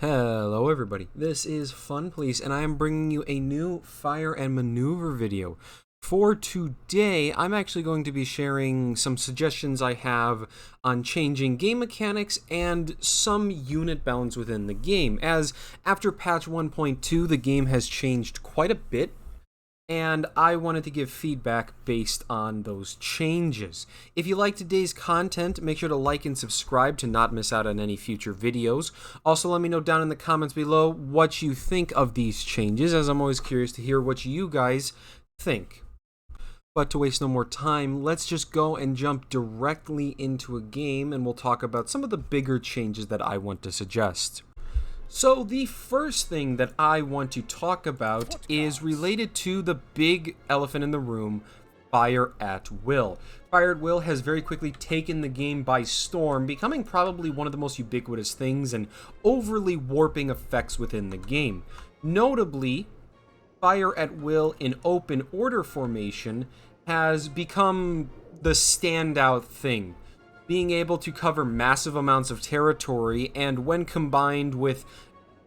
Hello everybody, this is Fun Police and I am bringing you a new fire and maneuver video. For today, I'm actually going to be sharing some suggestions I have on changing game mechanics and some unit balance within the game, as after patch 1.2 the game has changed quite a bit, and I wanted to give feedback based on those changes. If you like today's content, make sure to like and subscribe to not miss out on any future videos. Also, let me know down in the comments below what you think of these changes, as I'm always curious to hear what you guys think. But to waste no more time, let's just go and jump directly into a game, and we'll talk about some of the bigger changes that I want to suggest. So the first thing that I want to talk about is related to the big elephant in the room, Fire at Will. Fire at Will has very quickly taken the game by storm, becoming probably one of the most ubiquitous things and overly warping effects within the game. Notably, Fire at Will in open order formation has become the standout thing. Being able to cover massive amounts of territory, and when combined with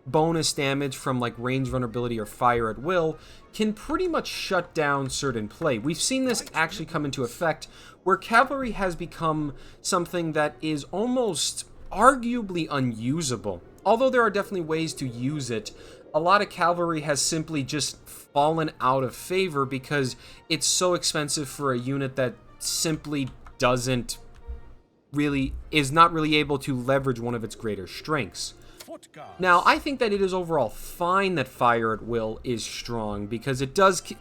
bonus damage from like range vulnerability or fire at will, can pretty much shut down certain play. We've seen this actually come into effect where cavalry has become something that is almost arguably unusable. Although there are definitely ways to use it, a lot of cavalry has simply just fallen out of favor because it's so expensive for a unit that simply is not really able to leverage one of its greater strengths. Now, I think that it is overall fine that Fire at Will is strong, because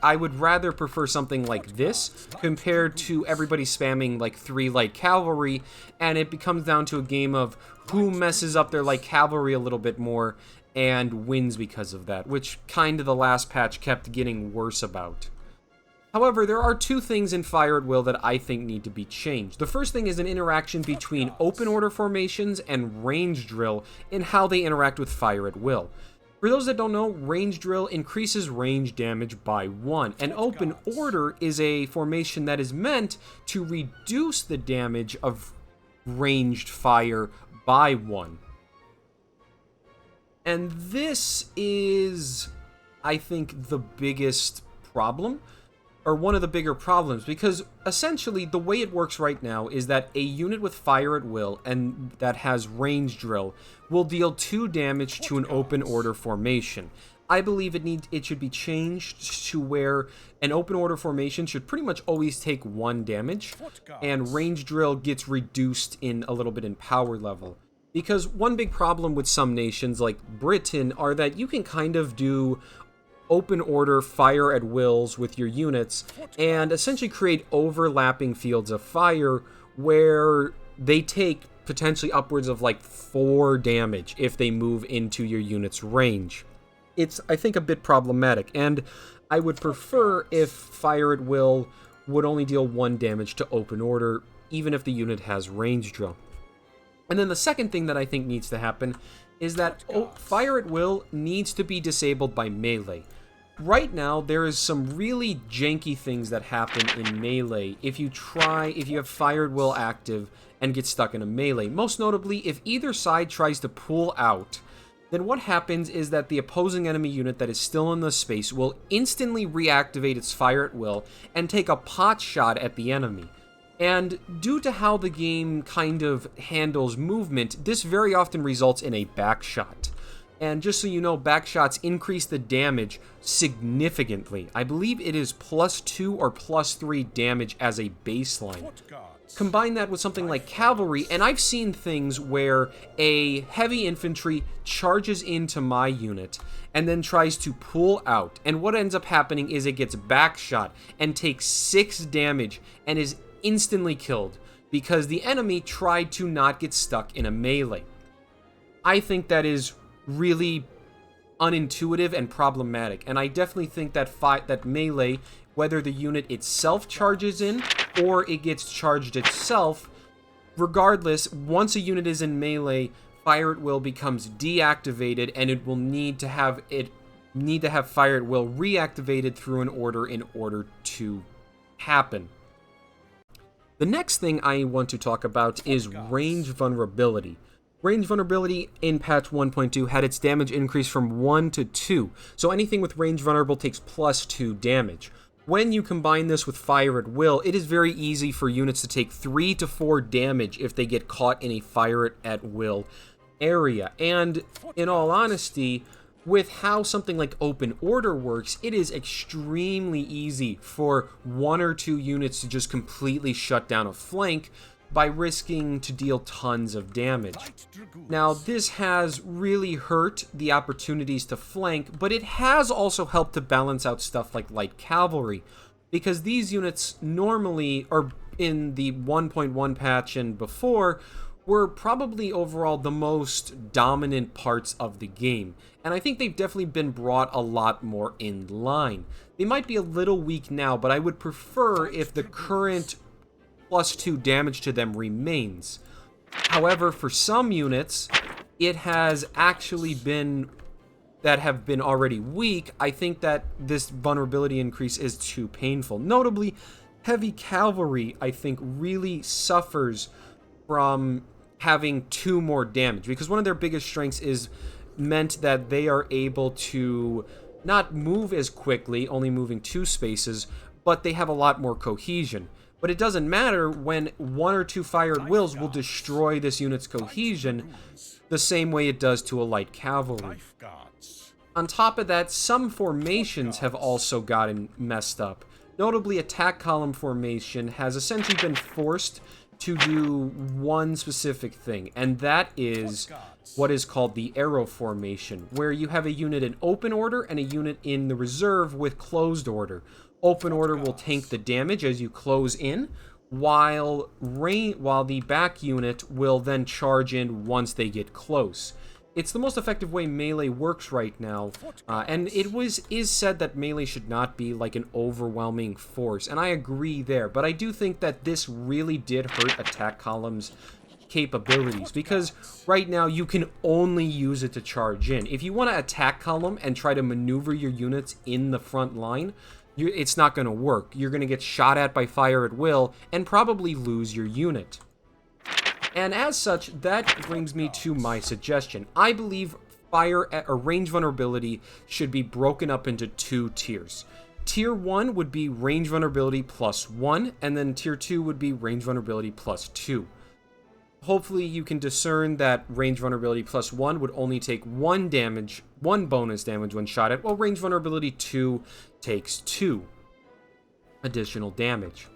I would rather prefer something like this compared to everybody spamming like 3 light cavalry, and it becomes down to a game of who messes up their light cavalry a little bit more and wins because of that, which kind of the last patch kept getting worse about. However, there are 2 things in Fire at Will that I think need to be changed. The first thing is an interaction between open order formations and range drill in how they interact with Fire at Will. For those that don't know, range drill increases range damage by 1, and open order is a formation that is meant to reduce the damage of ranged fire by 1. And this is, I think, the biggest problem, or one of the bigger problems, because essentially the way it works right now is that a unit with Fire at Will and that has range drill will deal 2 damage to an open order formation. I believe it should be changed to where an open order formation should pretty much always take 1 damage, and range drill gets reduced in a little bit in power level. Because one big problem with some nations like Britain are that you can kind of do open order Fire at Wills with your units and essentially create overlapping fields of fire where they take potentially upwards of like 4 damage if they move into your unit's range. It's, I think, a bit problematic, and I would prefer if Fire at Will would only deal 1 damage to open order, even if the unit has range drill. And then the second thing that I think needs to happen is that Fire at Will needs to be disabled by melee. Right now, there is some really janky things that happen in melee if you have Fire at Will active and get stuck in a melee. Most notably, if either side tries to pull out, then what happens is that the opposing enemy unit that is still in the space will instantly reactivate its Fire at Will and take a pot shot at the enemy. And due to how the game kind of handles movement, this very often results in a backshot. And just so you know, backshots increase the damage significantly. I believe it is +2 or +3 damage as a baseline. Combine that with something like cavalry, and I've seen things where a heavy infantry charges into my unit and then tries to pull out. And what ends up happening is it gets backshot and takes 6 damage and is instantly killed because the enemy tried to not get stuck in a melee. I think that is really unintuitive and problematic, and I definitely think that melee, whether the unit itself charges in or it gets charged itself, regardless, once a unit is in melee, Fire at Will becomes deactivated, and it will need to have Fire at Will reactivated through an order in order to happen. The next thing I want to talk about is range vulnerability. Range vulnerability in patch 1.2 had its damage increased from 1 to 2, so anything with range vulnerable takes plus 2 damage. When you combine this with fire at will, it is very easy for units to take 3 to 4 damage if they get caught in a fire at will area. And in all honesty, with how something like open order works, it is extremely easy for 1 or 2 units to just completely shut down a flank by risking to deal tons of damage. Now, this has really hurt the opportunities to flank, but it has also helped to balance out stuff like light cavalry, because these units normally, or in the 1.1 patch and before, were probably overall the most dominant parts of the game, and I think they've definitely been brought a lot more in line. They might be a little weak now, but I would prefer if the current plus 2 damage to them remains. However, for some units, it has actually been that have been already weak. I think that this vulnerability increase is too painful. Notably, heavy cavalry, I think, really suffers from having 2 more damage, because one of their biggest strengths is meant that they are able to not move as quickly, only moving 2 spaces, but they have a lot more cohesion. But it doesn't matter when 1 or 2 fired wills will destroy this unit's cohesion the same way it does to a light cavalry. On top of that, some formations have also gotten messed up. Notably, attack column formation has essentially been forced to do one specific thing, and that is what is called the arrow formation, where you have a unit in open order and a unit in the reserve with closed order. Open order will tank the damage as you close in, while the back unit will then charge in once they get close. It's the most effective way melee works right now, and it is said that melee should not be like an overwhelming force, and I agree there, but I do think that this really did hurt attack column's capabilities, because right now you can only use it to charge in. If you want to attack column and try to maneuver your units in the front line, it's not going to work. You're going to get shot at by fire at will and probably lose your unit. And as such, that brings me to my suggestion. I believe fire or range vulnerability should be broken up into 2 tiers. Tier 1 would be range vulnerability plus 1, and then tier 2 would be range vulnerability plus 2. Hopefully you can discern that range vulnerability plus 1 would only take 1 bonus damage when shot at, while range vulnerability 2 takes 2 additional damage.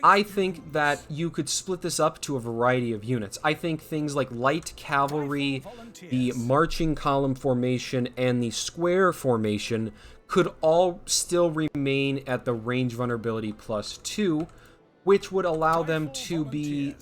I think that you could split this up to a variety of units. I think things like light cavalry, the marching column formation, and the square formation could all still remain at the range vulnerability plus 2, which would allow them to be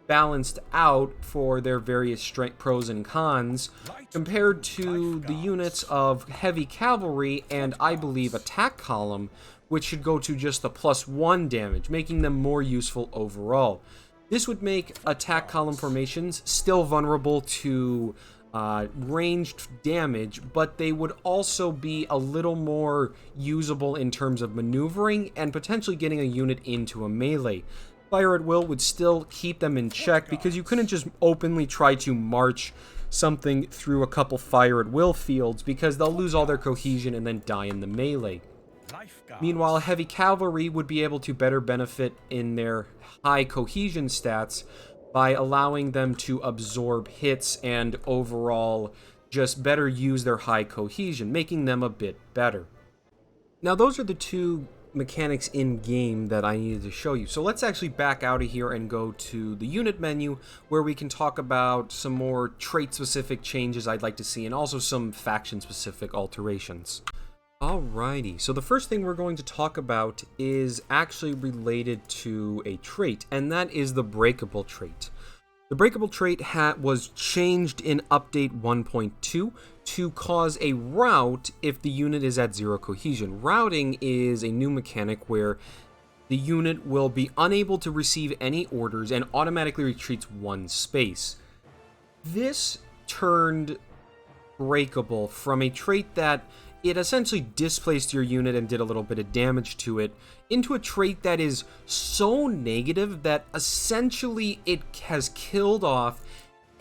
balanced out for their various pros and cons, compared to the units of heavy cavalry and, I believe, attack column, which should go to just the plus 1 damage, making them more useful overall. This would make attack column formations still vulnerable to ranged damage, but they would also be a little more usable in terms of maneuvering and potentially getting a unit into a melee. Fire at will would still keep them in check, because you couldn't just openly try to march something through a couple fire at will fields, because they'll lose all their cohesion and then die in the melee. Meanwhile, heavy cavalry would be able to better benefit in their high cohesion stats by allowing them to absorb hits and overall just better use their high cohesion, making them a bit better. Now, those are the 2 mechanics in game that I needed to show you. So let's actually back out of here and go to the unit menu, where we can talk about some more trait specific changes I'd like to see, and also some faction specific alterations. Alrighty, so the first thing we're going to talk about is actually related to a trait, and that is the Breakable trait. The Breakable trait was changed in update 1.2 to cause a rout if the unit is at 0 cohesion. Routing is a new mechanic where the unit will be unable to receive any orders and automatically retreats 1 space. This turned Breakable from a trait that it essentially displaced your unit and did a little bit of damage to it, into a trait that is so negative that essentially it has killed off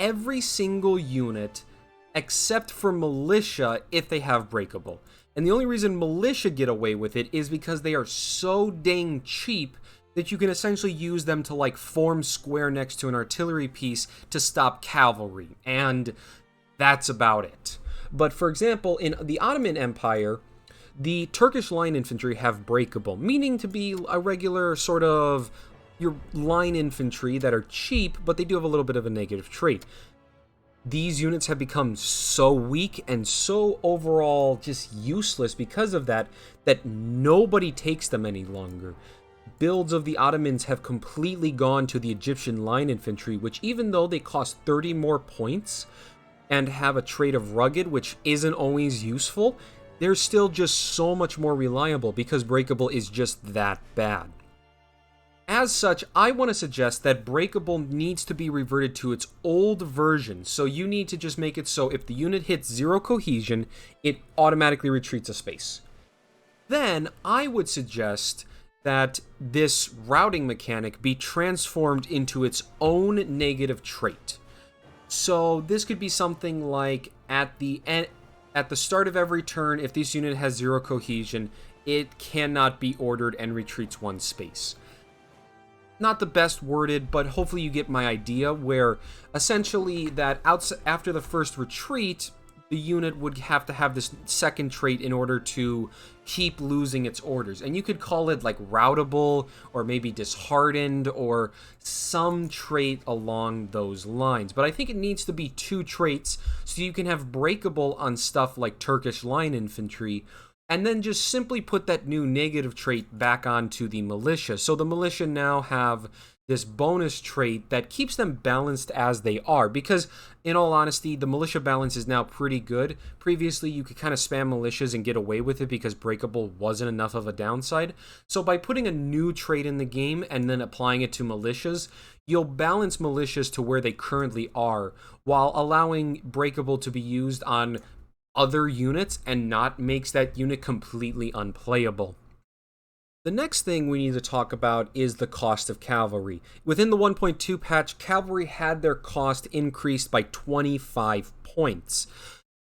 every single unit except for militia if they have breakable. And the only reason militia get away with it is because they are so dang cheap that you can essentially use them to like form square next to an artillery piece to stop cavalry, and that's about it. But for example, in the Ottoman Empire, the Turkish line infantry have breakable, meaning to be a regular sort of your line infantry that are cheap, but they do have a little bit of a negative trait. These units have become so weak and so overall just useless because of that nobody takes them any longer. Builds of the Ottomans have completely gone to the Egyptian line infantry, which even though they cost 30 more points and have a trait of rugged, which isn't always useful, they're still just so much more reliable because breakable is just that bad. As such, I want to suggest that breakable needs to be reverted to its old version, so you need to just make it so if the unit hits 0 cohesion, it automatically retreats a space. Then, I would suggest that this routing mechanic be transformed into its own negative trait. So this could be something like at the start of every turn, if this unit has 0 cohesion, it cannot be ordered and retreats 1 space. Not the best worded, but hopefully you get my idea, where essentially that after the first retreat, the unit would have to have this second trait in order to keep losing its orders. And you could call it like routable, or maybe disheartened, or some trait along those lines. But I think it needs to be 2 traits, so you can have breakable on stuff like Turkish line infantry, and then just simply put that new negative trait back onto the militia. So the militia now have this bonus trait that keeps them balanced as they are, because in all honesty, the militia balance is now pretty good. Previously, you could kind of spam militias and get away with it because breakable wasn't enough of a downside. So by putting a new trait in the game and then applying it to militias, you'll balance militias to where they currently are, while allowing breakable to be used on other units and not makes that unit completely unplayable. The next thing we need to talk about is the cost of cavalry. Within the 1.2 patch, cavalry had their cost increased by 25 points.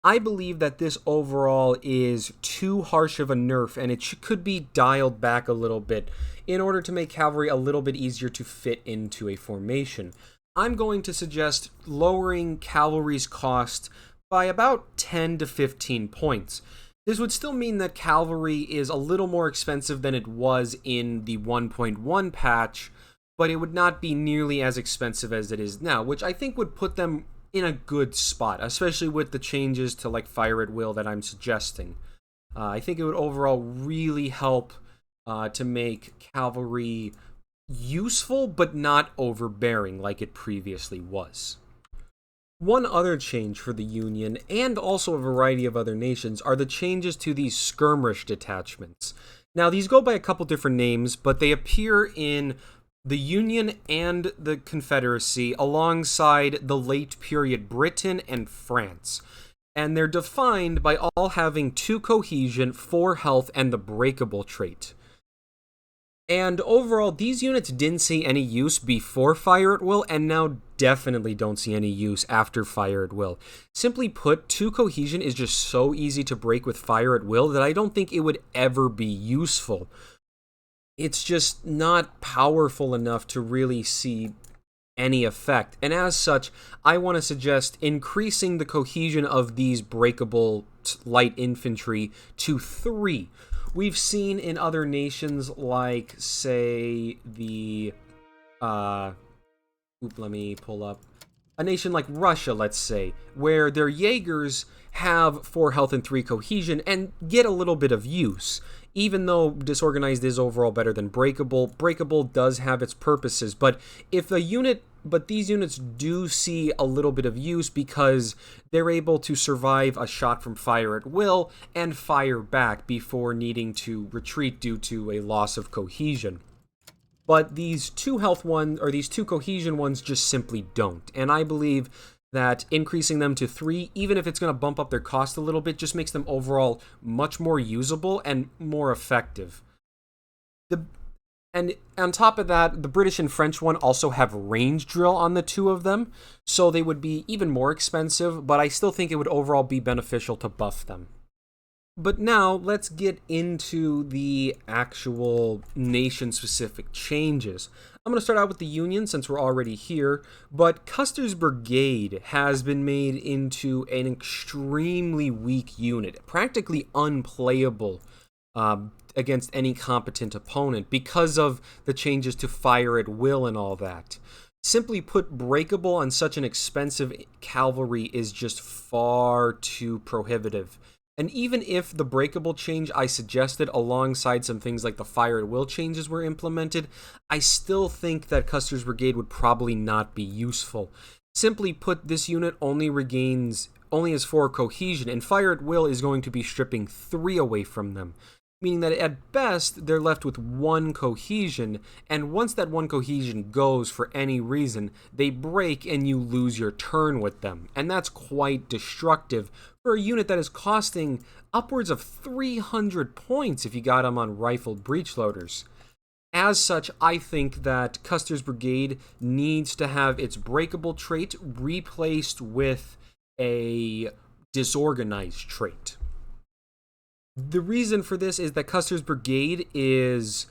I believe that this overall is too harsh of a nerf, and it could be dialed back a little bit in order to make cavalry a little bit easier to fit into a formation. I'm going to suggest lowering cavalry's cost by about 10 to 15 points. This would still mean that cavalry is a little more expensive than it was in the 1.1 patch, but it would not be nearly as expensive as it is now, which I think would put them in a good spot, especially with the changes to like fire at will that I'm suggesting. I think it would overall really help to make cavalry useful, but not overbearing like it previously was. One other change for the Union, and also a variety of other nations, are the changes to these skirmish detachments. Now, these go by a couple different names, but they appear in the Union and the Confederacy alongside the late period Britain and France. And they're defined by all having 2 cohesion, 4 health, and the breakable trait. And overall, these units didn't see any use before Fire at Will, and now definitely don't see any use after Fire at Will. Simply put, 2 cohesion is just so easy to break with Fire at Will that I don't think it would ever be useful. It's just not powerful enough to really see any effect. And as such, I want to suggest increasing the cohesion of these breakable light infantry to 3. We've seen in other nations like, say, let me pull up. A nation like Russia, let's say, where their Jaegers have 4 health and 3 cohesion and get a little bit of use. Even though Disorganized is overall better than Breakable, Breakable does have its purposes. But these units do see a little bit of use because they're able to survive a shot from Fire at Will and fire back before needing to retreat due to a loss of cohesion. But these 2 health ones, or these 2 cohesion ones, just simply don't. And I believe that increasing them to 3, even if it's going to bump up their cost a little bit, just makes them overall much more usable and more effective. And on top of that, the British and French one also have range drill on the two of them, so they would be even more expensive, but I still think it would overall be beneficial to buff them. But now let's get into the actual nation-specific changes. I'm going to start out with the Union since we're already here, but Custer's Brigade has been made into an extremely weak unit, practically unplayable against any competent opponent because of the changes to fire at will and all that. Simply put, Breakable on such an expensive cavalry is just far too prohibitive. And even if the Breakable change I suggested alongside some things like the fire at will changes were implemented, I still think that Custer's Brigade would probably not be useful. Simply put, this unit only has 4 cohesion, and fire at will is going to be stripping 3 away from them. Meaning that at best, they're left with 1 cohesion, and once that 1 cohesion goes for any reason, they break and you lose your turn with them. And that's quite destructive for a unit that is costing upwards of 300 points if you got them on rifled breechloaders. As such, I think that Custer's Brigade needs to have its Breakable trait replaced with a disorganized trait. The reason for this is that Custer's Brigade is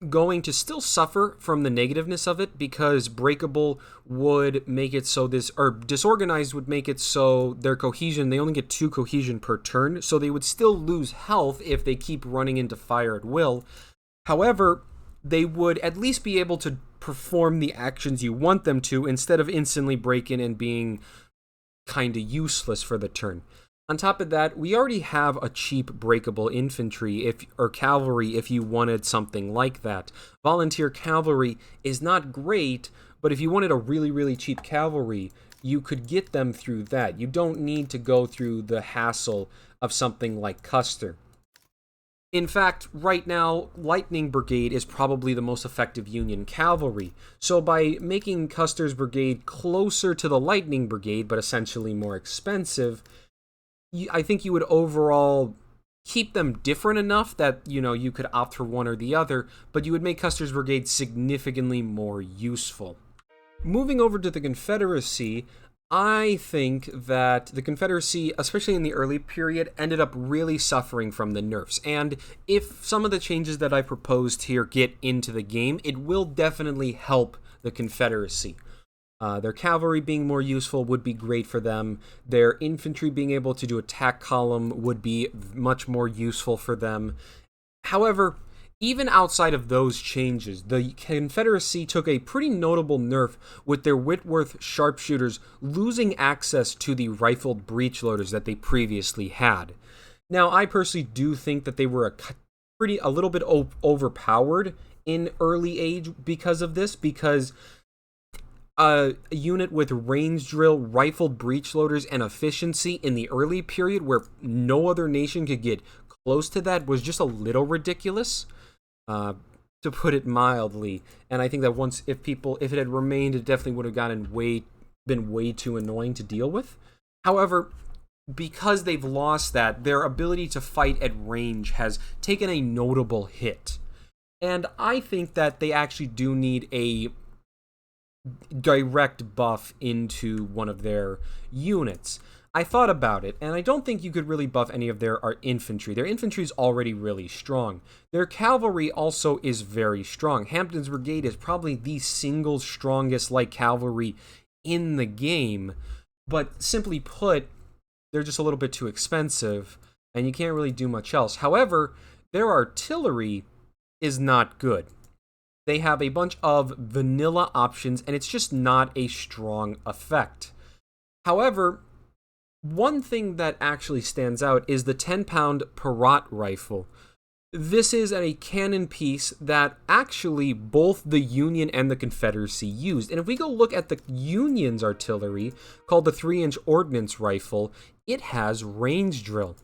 going to still suffer from the negativeness of it because Breakable would make it so disorganized would make it so their cohesion, they only get 2 cohesion per turn, so they would still lose health if they keep running into fire at will. However, they would at least be able to perform the actions you want them to instead of instantly breaking and being kinda useless for the turn. On top of that, we already have a cheap Breakable infantry or cavalry if you wanted something like that. Volunteer cavalry is not great, but if you wanted a really, really cheap cavalry, you could get them through that. You don't need to go through the hassle of something like Custer. In fact, right now, Lightning Brigade is probably the most effective Union cavalry. So by making Custer's Brigade closer to the Lightning Brigade, but essentially more expensive, I think you would overall keep them different enough that, you could opt for one or the other, but you would make Custer's Brigade significantly more useful. Moving over to the Confederacy, I think that the Confederacy, especially in the early period, ended up really suffering from the nerfs. And if some of the changes that I proposed here get into the game, it will definitely help the Confederacy. Their cavalry being more useful would be great for them. Their infantry being able to do attack column would be much more useful for them. However, even outside of those changes, the Confederacy took a pretty notable nerf with their Whitworth sharpshooters losing access to the rifled breechloaders that they previously had. Now, I personally do think that they were a little bit overpowered in early age because of this, because a unit with range drill, rifled breechloaders, and efficiency in the early period where no other nation could get close to that was just a little ridiculous, to put it mildly. And I think that if it had remained, it definitely would have been way too annoying to deal with. However, because they've lost that, their ability to fight at range has taken a notable hit. And I think that they actually do need a direct buff into one of their units. I thought about it, and I don't think you could really buff any of their infantry. Their infantry is already really strong. Their cavalry also is very strong. Hampton's Brigade is probably the single strongest light cavalry in the game, but simply put, they're just a little bit too expensive, and you can't really do much else. However, their artillery is not good. They have a bunch of vanilla options, and it's just not a strong effect. However, one thing that actually stands out is the 10-pound Perrott rifle. This is a cannon piece that actually both the Union and the Confederacy used. And if we go look at the Union's artillery, called the 3-inch ordnance rifle, it has range drill.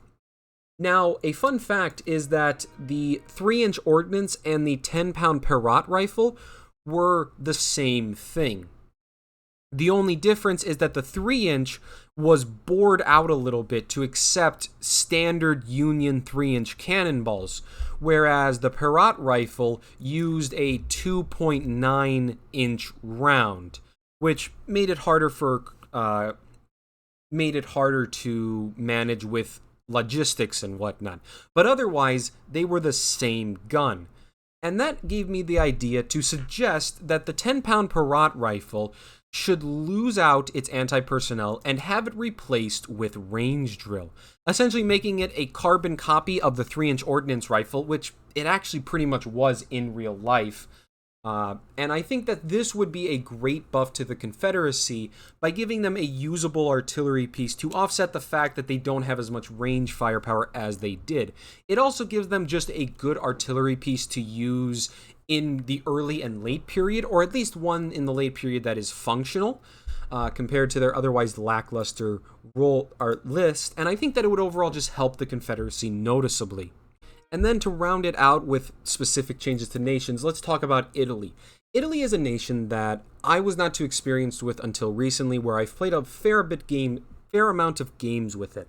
Now, a fun fact is that the 3-inch ordnance and the 10-pound Perrott rifle were the same thing. The only difference is that the 3-inch was bored out a little bit to accept standard Union 3-inch cannonballs, whereas the Perrott rifle used a 2.9-inch round, which made it harder to manage with logistics and whatnot. But otherwise, they were the same gun. And that gave me the idea to suggest that the 10-pound Perrott rifle should lose out its anti-personnel and have it replaced with range drill, essentially making it a carbon copy of the 3-inch ordnance rifle, which it actually pretty much was in real life. And I think that this would be a great buff to the Confederacy by giving them a usable artillery piece to offset the fact that they don't have as much range firepower as they did. It also gives them just a good artillery piece to use in the early and late period, or at least one in the late period that is functional, compared to their otherwise lackluster list, and I think that it would overall just help the Confederacy noticeably. And then to round it out with specific changes to nations, let's talk about Italy. Italy is a nation that I was not too experienced with until recently, where I've played a fair amount of games with it.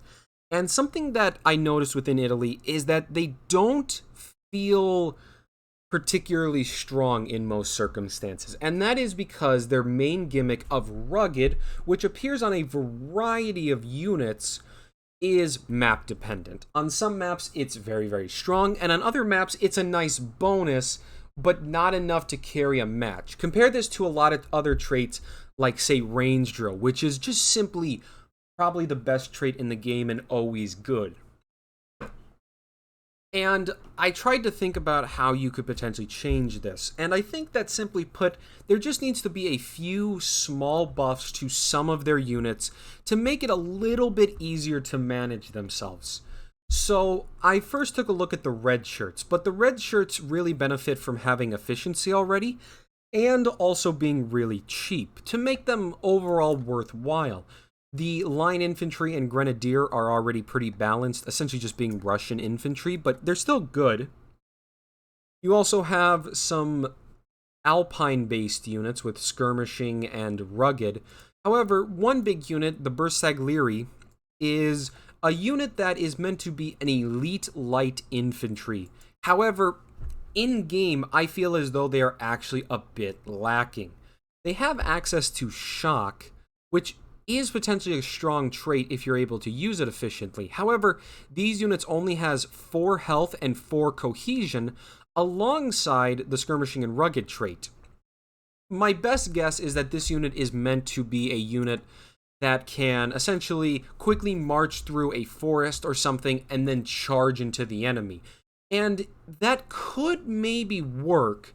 And something that I noticed within Italy is that they don't feel particularly strong in most circumstances, and that is because their main gimmick of rugged, which appears on a variety of units, is map dependent. On some maps it's very, very strong, and on other maps it's a nice bonus, but not enough to carry a match. Compare this to a lot of other traits like, say, range drill, which is just simply probably the best trait in the game and always good. And I tried to think about how you could potentially change this, and I think that, simply put, there just needs to be a few small buffs to some of their units to make it a little bit easier to manage themselves. So I first took a look at the red shirts, but the red shirts really benefit from having efficiency already, and also being really cheap, to make them overall worthwhile. The line infantry and grenadier are already pretty balanced, essentially just being Russian infantry, but they're still good. You also have some alpine-based units with skirmishing and rugged. However, one big unit, the Bersaglieri, is a unit that is meant to be an elite light infantry. However, in-game, I feel as though they are actually a bit lacking. They have access to shock, which is potentially a strong trait if you're able to use it efficiently. However, these units only has 4 health and 4 cohesion alongside the skirmishing and rugged trait. My best guess is that this unit is meant to be a unit that can essentially quickly march through a forest or something and then charge into the enemy. And that could maybe work,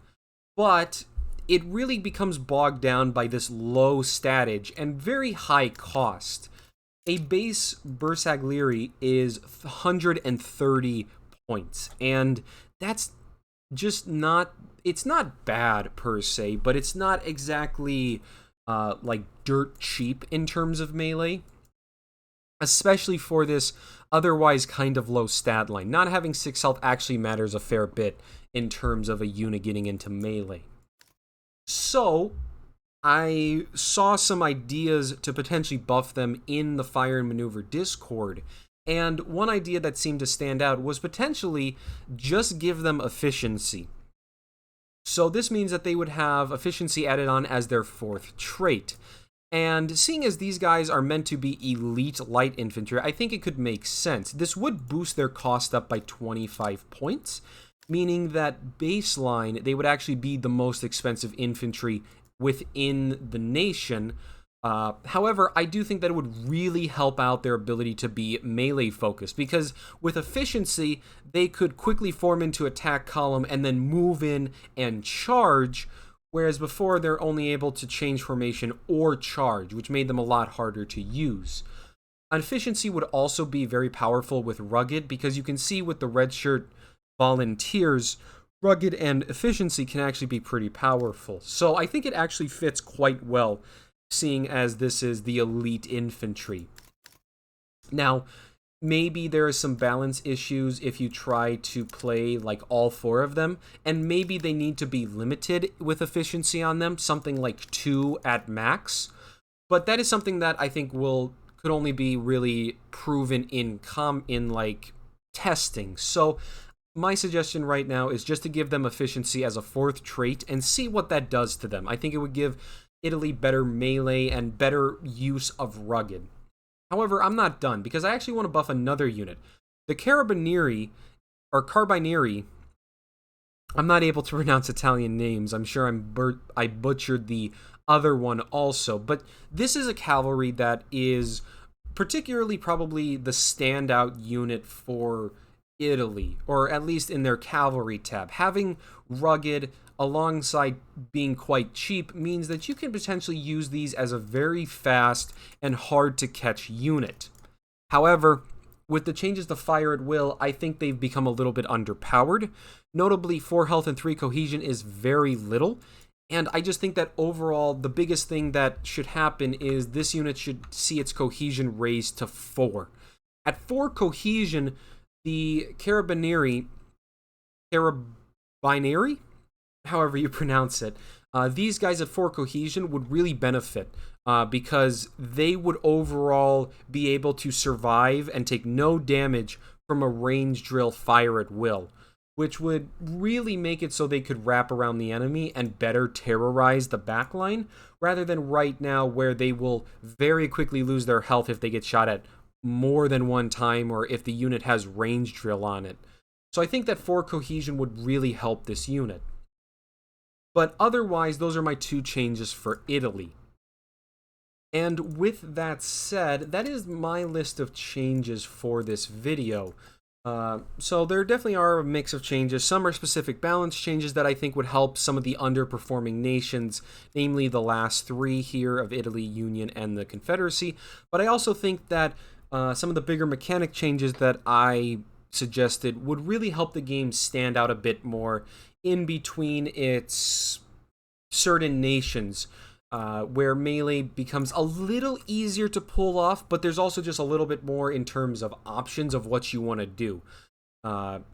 but it really becomes bogged down by this low statage and very high cost. A base Bersaglieri is 130 points, and that's just not, it's not bad per se, but it's not exactly like dirt cheap in terms of melee, especially for this otherwise kind of low stat line. Not having 6 health actually matters a fair bit in terms of a unit getting into melee. So, I saw some ideas to potentially buff them in the Fire and Maneuver Discord, and one idea that seemed to stand out was potentially just give them efficiency. So this means that they would have efficiency added on as their 4th trait. And seeing as these guys are meant to be elite light infantry, I think it could make sense. This would boost their cost up by 25 points, meaning that baseline, they would actually be the most expensive infantry within the nation. However, I do think that it would really help out their ability to be melee focused, because with efficiency, they could quickly form into attack column and then move in and charge, whereas before they're only able to change formation or charge, which made them a lot harder to use. Efficiency would also be very powerful with rugged, because you can see with the red shirt volunteers, rugged and efficiency can actually be pretty powerful. So I think it actually fits quite well, seeing as this is the elite infantry. Now, maybe there are some balance issues if you try to play like all 4 of them, and maybe they need to be limited with efficiency on them, something like 2 at max. But that is something that I think will could only be really proven in like testing. So my suggestion right now is just to give them efficiency as a 4th trait and see what that does to them. I think it would give Italy better melee and better use of rugged. However, I'm not done, because I actually want to buff another unit. The Carabinieri, or Carbinieri, I'm not able to pronounce Italian names. I'm sure I butchered the other one also. But this is a cavalry that is particularly probably the standout unit for Italy, or at least in their cavalry tab. Having rugged alongside being quite cheap means that you can potentially use these as a very fast and hard to catch unit. However, with the changes to fire at will, I think they've become a little bit underpowered. Notably, 4 health and 3 cohesion is very little, and I just think that overall, the biggest thing that should happen is this unit should see its cohesion raised to 4. At 4 cohesion, the Carabinieri, however you pronounce it, these guys at 4 cohesion would really benefit because they would overall be able to survive and take no damage from a range drill fire at will, which would really make it so they could wrap around the enemy and better terrorize the backline, rather than right now where they will very quickly lose their health if they get shot at more than one time or if the unit has range drill on it. So I think that 4 cohesion would really help this unit. But otherwise, those are my 2 changes for Italy. And with that said, that is my list of changes for this video. So there definitely are a mix of changes. Some are specific balance changes that I think would help some of the underperforming nations, namely the last 3 here of Italy, Union, and the Confederacy. But I also think that some of the bigger mechanic changes that I suggested would really help the game stand out a bit more in between its certain nations, where melee becomes a little easier to pull off, but there's also just a little bit more in terms of options of what you want to do.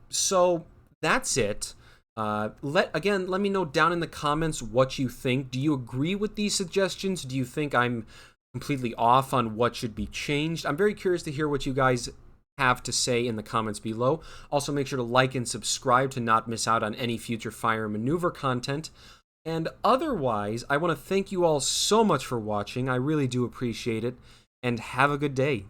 So that's it. Let me know down in the comments what you think. Do you agree with these suggestions? Do you think I'm completely off on what should be changed? I'm very curious to hear what you guys have to say in the comments below. Also, make sure to like and subscribe to not miss out on any future fire and maneuver content. And otherwise, I want to thank you all so much for watching. I really do appreciate it, and have a good day.